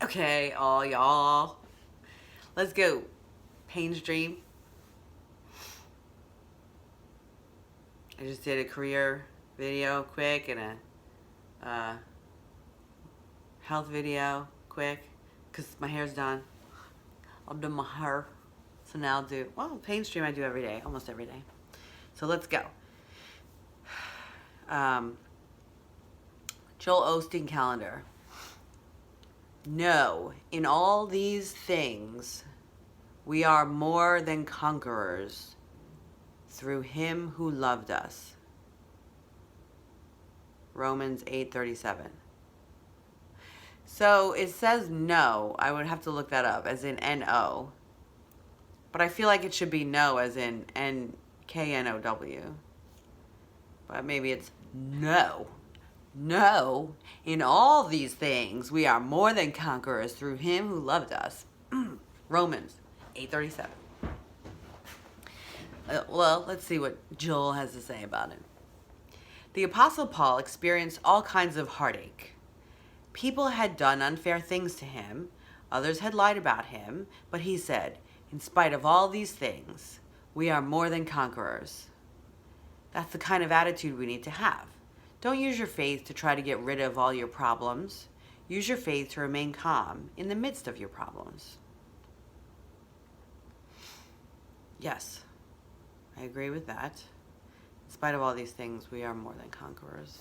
Okay, all y'all. Let's go. Pain's Dream. I just did a career video quick and a health video quick because my hair's done. I'll do my hair. So now I'll do, well, Pain's Dream I do every day, almost every day. So let's go. Joel Osteen calendar. No, in all these things, we are more than conquerors through him who loved us. Romans 8:37. So it says no. I would have to look that up, as in N-O. But I feel like it should be no, as in N-K-N-O-W. But maybe it's no. No, in all these things, we are more than conquerors through him who loved us. Romans 8:37. Well, let's see what Joel has to say about it. The Apostle Paul experienced all kinds of heartache. People had done unfair things to him. Others had lied about him. But he said, in spite of all these things, we are more than conquerors. That's the kind of attitude we need to have. Don't use your faith to try to get rid of all your problems. Use your faith to remain calm in the midst of your problems. Yes, I agree with that. In spite of all these things, we are more than conquerors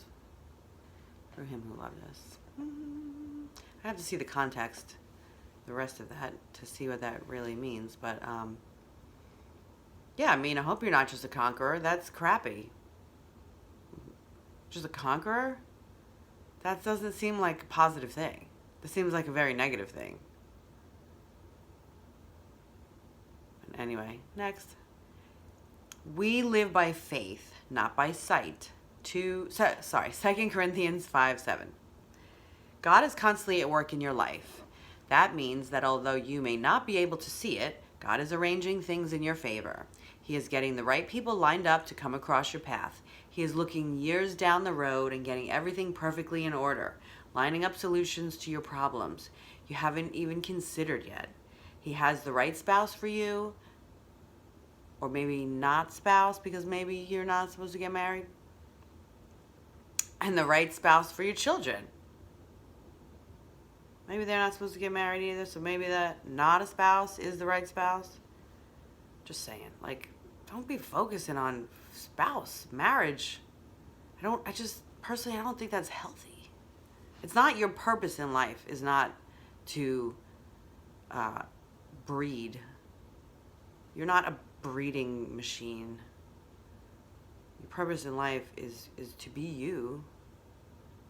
through him who loved us. I have to see the context, the rest of that, to see what that really means. But, yeah, I mean, I hope you're not just a conqueror. That's crappy. Just a conqueror? That doesn't seem like a positive thing. This seems like a very negative thing. Anyway, next. We live by faith, not by sight. 2 Corinthians 5:7. God is constantly at work in your life. That means that although you may not be able to see it, God is arranging things in your favor. He is getting the right people lined up to come across your path. He is looking years down the road and getting everything perfectly in order, lining up solutions to your problems you haven't even considered yet. He has the right spouse for you, or maybe not spouse, because maybe you're not supposed to get married, and the right spouse for your children. Maybe they're not supposed to get married either, so maybe that not a spouse is the right spouse. Just saying, like, don't be focusing on spouse, marriage. I just personally, I don't think that's healthy. It's not your purpose in life, is not to breed. You're not a breeding machine. Your purpose in life is to be you.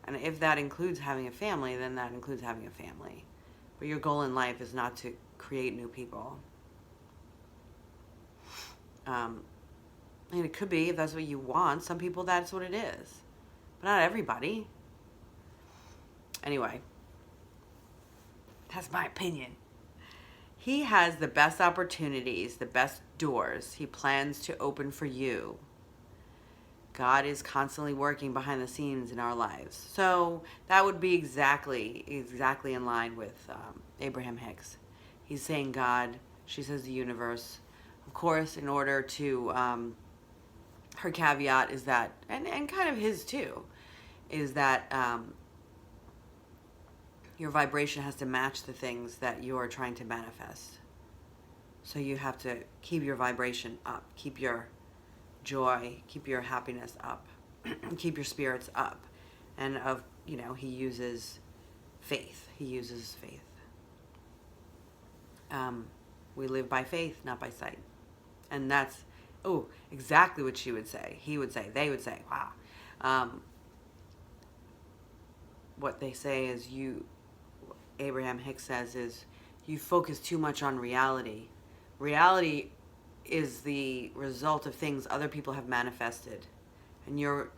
And if that includes having a family, then that includes having a family. But your goal in life is not to create new people. And it could be, if that's what you want, some people that's what it is. But not everybody. Anyway, that's my opinion. He has the best opportunities, the best doors he plans to open for you. God is constantly working behind the scenes in our lives. So that would be exactly in line with Abraham Hicks. He's saying God, she says the universe. Of course, in order to, her caveat is that, and kind of his too, is that your vibration has to match the things that you're trying to manifest. So you have to keep your vibration up, keep your joy, keep your happiness up, keep your spirits up. And he uses faith. We live by faith, not by sight. And that's, exactly what she would say. He would say, they would say, wow. What they say is Abraham Hicks says is, you focus too much on reality. Reality is the result of things other people have manifested. And you're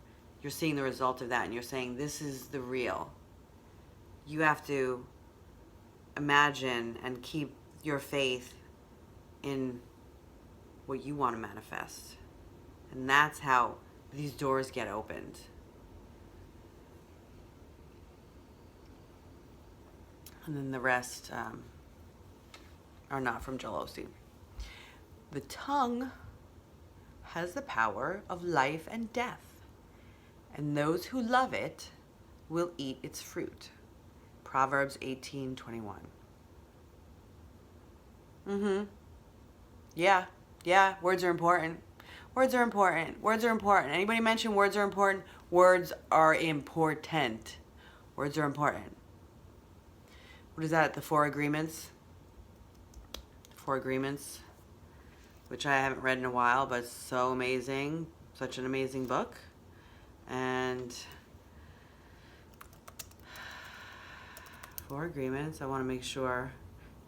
seeing the result of that, and you're saying, this is the real. You have to imagine and keep your faith in what you want to manifest. And that's how these doors get opened. And then the rest are not from Joel Osteen. The tongue has the power of life and death, and those who love it will eat its fruit. Proverbs 18:21. Yeah, words are important. Words are important. Words are important. Anybody mention words are important? Words are important. Words are important. What is that? The Four Agreements? Four Agreements, which I haven't read in a while, but it's so amazing. Such an amazing book. And Four Agreements, I want to make sure.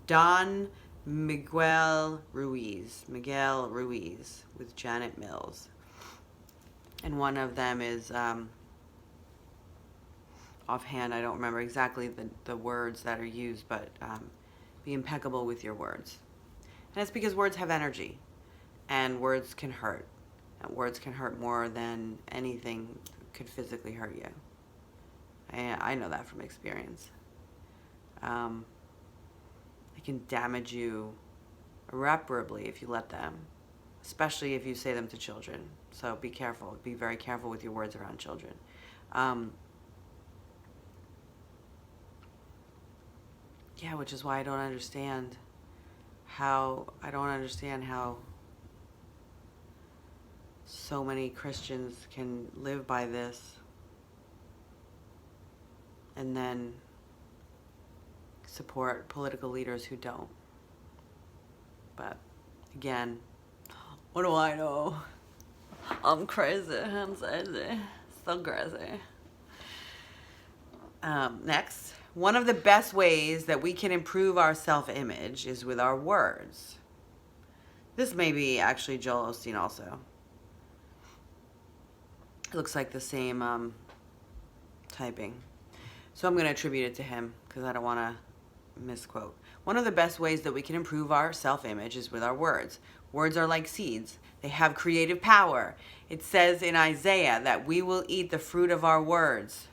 Don Miguel Ruiz with Janet Mills. And one of them is, offhand, I don't remember exactly the words that are used, but be impeccable with your words. And it's because words have energy, and words can hurt. And words can hurt more than anything could physically hurt you. I know that from experience. They can damage you irreparably if you let them, especially if you say them to children. So be careful. Be very careful with your words around children. Yeah, which is why I don't understand how so many Christians can live by this and then support political leaders who don't. But again, what do I know? I'm crazy. I'm crazy. So crazy. Next, one of the best ways that we can improve our self-image is with our words. This may be actually Joel Osteen also. It looks like the same typing. So I'm going to attribute it to him because I don't want to misquote. One of the best ways that we can improve our self-image is with our words. Words are like seeds. They have creative power. It says in Isaiah that we will eat the fruit of our words.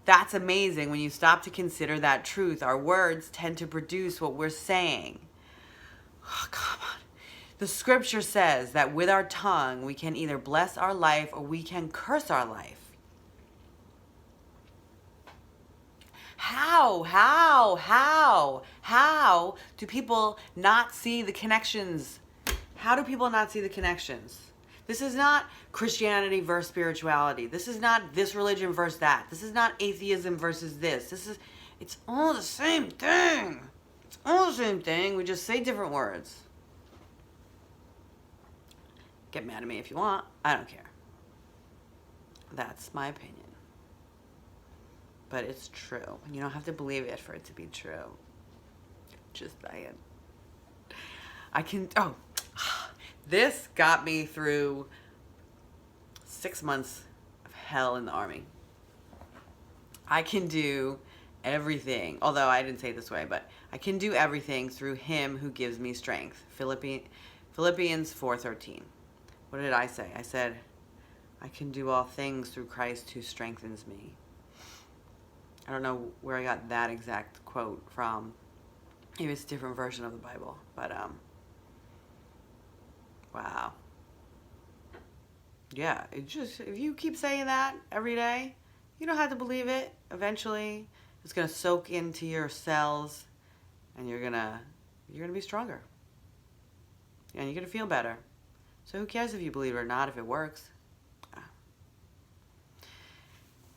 That's amazing when you stop to consider that truth. Our words tend to produce what we're saying. Oh, come on. The scripture says that with our tongue, we can either bless our life or we can curse our life. How do people not see the connections? How do people not see the connections? This is not Christianity versus spirituality. This is not this religion versus that. This is not atheism versus this. It's all the same thing. It's all the same thing. We just say different words. Get mad at me if you want. I don't care. That's my opinion. But it's true. You don't have to believe it for it to be true. Just saying. This got me through 6 months of hell in the army. I can do everything, although I didn't say it this way, but I can do everything through him who gives me strength. Philippians 4:13. What did I say? I said, I can do all things through Christ who strengthens me. I don't know where I got that exact quote from. Maybe it's a different version of the Bible, but wow. Yeah, if you keep saying that every day, you don't have to believe it. Eventually, it's gonna soak into your cells, and you're gonna be stronger, and you're gonna feel better. So who cares if you believe it or not if it works?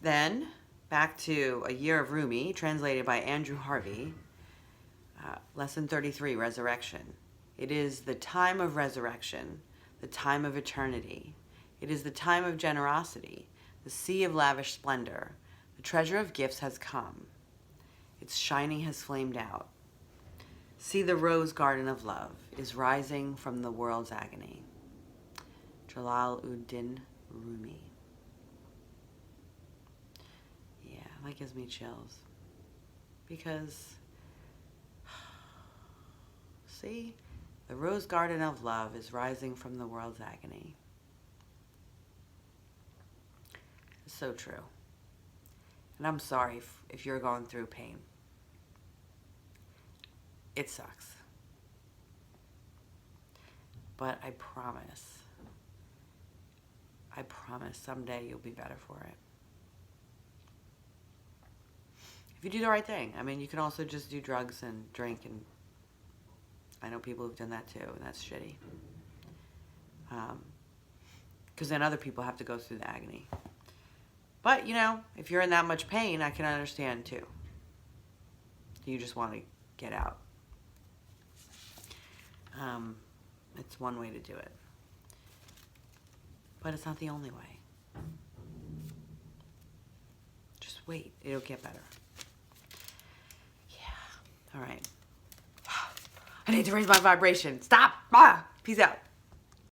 Then back to A Year of Rumi, translated by Andrew Harvey. Lesson 33, Resurrection. It is the time of resurrection, the time of eternity. It is the time of generosity, the sea of lavish splendor. The treasure of gifts has come. Its shining has flamed out. See, the rose garden of love is rising from the world's agony. Jalaluddin Rumi. Yeah, that gives me chills. Because, see, the rose garden of love is rising from the world's agony. It's so true. And I'm sorry if you're going through pain. It sucks. But I promise someday you'll be better for it. If you do the right thing. I mean, you can also just do drugs and drink, and I know people who've done that too, and that's shitty. Because then other people have to go through the agony. But, you know, if you're in that much pain, I can understand too. You just want to get out. It's one way to do it. But it's not the only way. Just wait. It'll get better. Yeah. All right. I need to raise my vibration. Stop. Peace out.